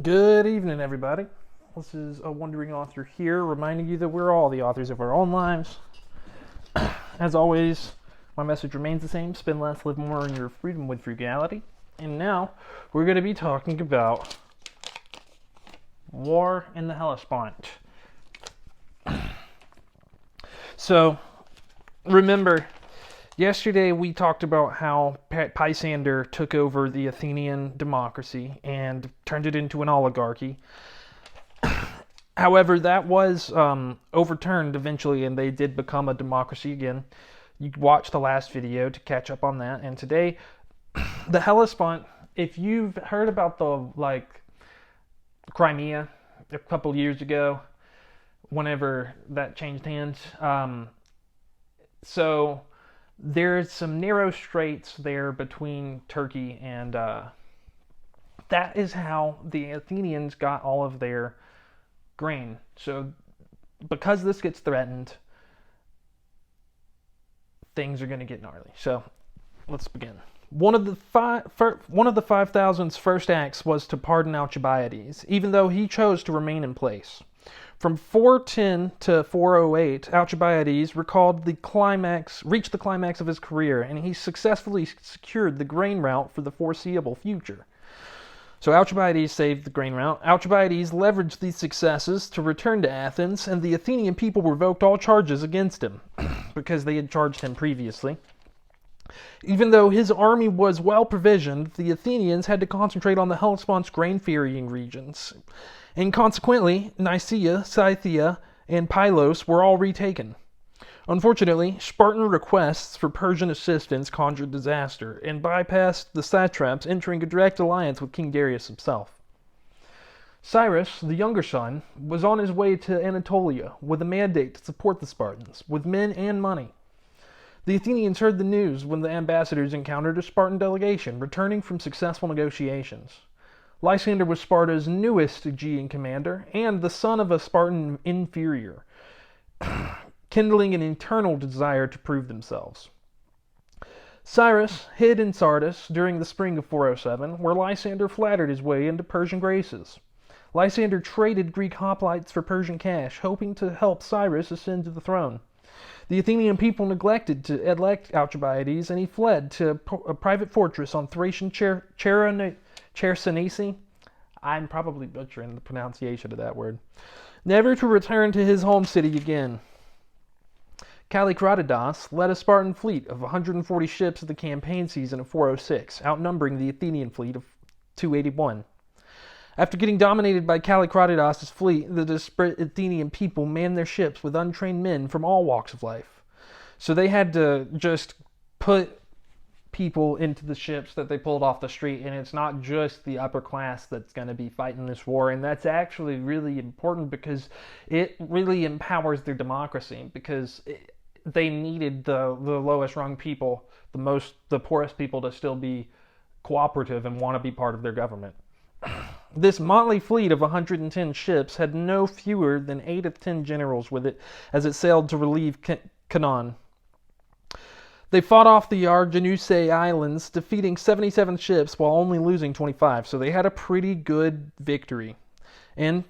Good evening, everybody. This is a wandering author here, reminding you that we're all the authors of our own lives. As always, my message remains the same: spend less, live more in your freedom with frugality. And now, we're going to be talking about war in the Hellespont. So, remember, yesterday we talked about how Pisander took over the Athenian democracy and turned it into an oligarchy. However, that was overturned eventually, and they did become a democracy again. You can watch the last video to catch up on that. And today, the Hellespont, if you've heard about the Crimea a couple years ago, whenever that changed hands, so there's some narrow straits there between Turkey and that is how the Athenians got all of their grain. So because this gets threatened, things are going to get gnarly. So let's begin. One of the 5,000's first acts was to pardon Alcibiades, even though he chose to remain in place. From 410 to 408, Alcibiades reached the climax of his career, and he successfully secured the grain route for the foreseeable future. So Alcibiades saved the grain route. Alcibiades leveraged these successes to return to Athens, and the Athenian people revoked all charges against him, because they had charged him previously. Even though his army was well provisioned, the Athenians had to concentrate on the Hellespont's grain-ferrying regions, and consequently, Nicaea, Scythia, and Pylos were all retaken. Unfortunately, Spartan requests for Persian assistance conjured disaster and bypassed the satraps, entering a direct alliance with King Darius himself. Cyrus, the younger son, was on his way to Anatolia with a mandate to support the Spartans, with men and money. The Athenians heard the news when the ambassadors encountered a Spartan delegation returning from successful negotiations. Lysander was Sparta's newest Aegean commander and the son of a Spartan inferior, kindling an internal desire to prove themselves. Cyrus hid in Sardis during the spring of 407, where Lysander flattered his way into Persian graces. Lysander traded Greek hoplites for Persian cash, hoping to help Cyrus ascend to the throne. The Athenian people neglected to elect Alcibiades, and he fled to a private fortress on Thracian Chersonese. I'm probably butchering the pronunciation of that word. Never to return to his home city again. Callicratidas led a Spartan fleet of 140 ships at the campaign season of 406, outnumbering the Athenian fleet of 281. After getting dominated by Callicratidas' fleet, the disparate Athenian people manned their ships with untrained men from all walks of life. So they had to just put people into the ships that they pulled off the street, and it's not just the upper class that's going to be fighting this war, and that's actually really important because it really empowers their democracy, because they needed the lowest rung people, the poorest people, to still be cooperative and want to be part of their government. This motley fleet of 110 ships had no fewer than 8 of 10 generals with it as it sailed to relieve Canaan. They fought off the Arginusae Islands, defeating 77 ships while only losing 25, so they had a pretty good victory. And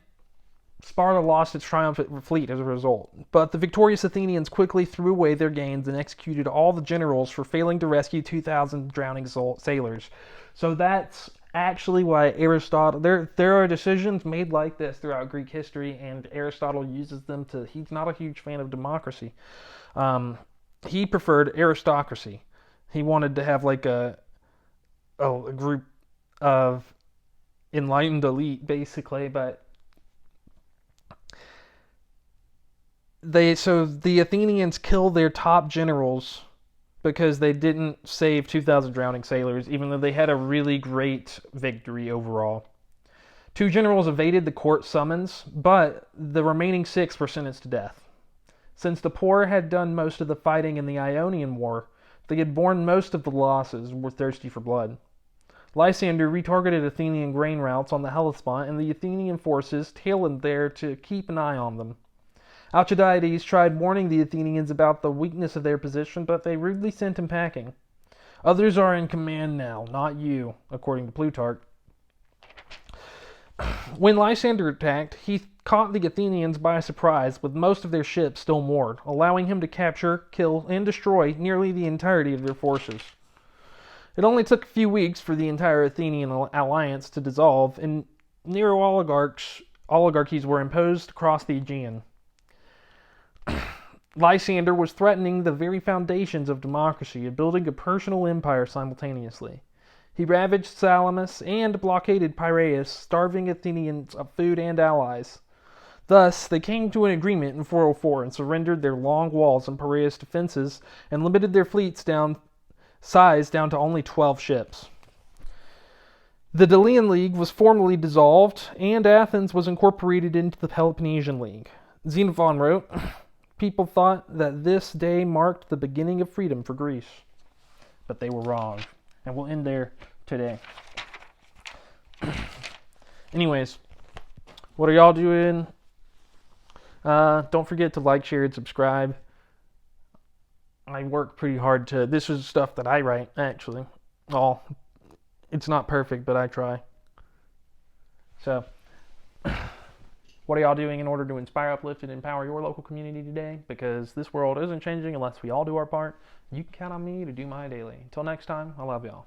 Sparta lost its triumphant fleet as a result. But the victorious Athenians quickly threw away their gains and executed all the generals for failing to rescue 2,000 drowning sailors. So that's actually why Aristotle, there are decisions made like this throughout Greek history, and Aristotle uses them to, he's not a huge fan of democracy. He preferred aristocracy. He wanted to have like a group of enlightened elite, basically, but the Athenians killed their top generals because they didn't save 2,000 drowning sailors, even though they had a really great victory overall. 2 generals evaded the court summons, but the remaining 6 were sentenced to death. Since the poor had done most of the fighting in the Ionian War, they had borne most of the losses and were thirsty for blood. Lysander retargeted Athenian grain routes on the Hellespont, and the Athenian forces tailed there to keep an eye on them. Alcibiades tried warning the Athenians about the weakness of their position, but they rudely sent him packing. Others are in command now, not you, according to Plutarch. When Lysander attacked, he caught the Athenians by surprise with most of their ships still moored, allowing him to capture, kill, and destroy nearly the entirety of their forces. It only took a few weeks for the entire Athenian alliance to dissolve, and neo-oligarchies were imposed across the Aegean. Lysander was threatening the very foundations of democracy and building a personal empire simultaneously. He ravaged Salamis and blockaded Piraeus, starving Athenians of food and allies. Thus, they came to an agreement in 404 and surrendered their long walls and Piraeus defenses and limited their fleet's size down to only 12 ships. The Delian League was formally dissolved, and Athens was incorporated into the Peloponnesian League. Xenophon wrote, "People thought that this day marked the beginning of freedom for Greece." But they were wrong. And we'll end there today. Anyways, what are y'all doing? Don't forget to like, share, and subscribe. I work pretty hard this is stuff that I write, actually. It's not perfect, but I try. So, what are y'all doing in order to inspire, uplift, and empower your local community today? Because this world isn't changing unless we all do our part. You can count on me to do my daily. Until next time, I love y'all.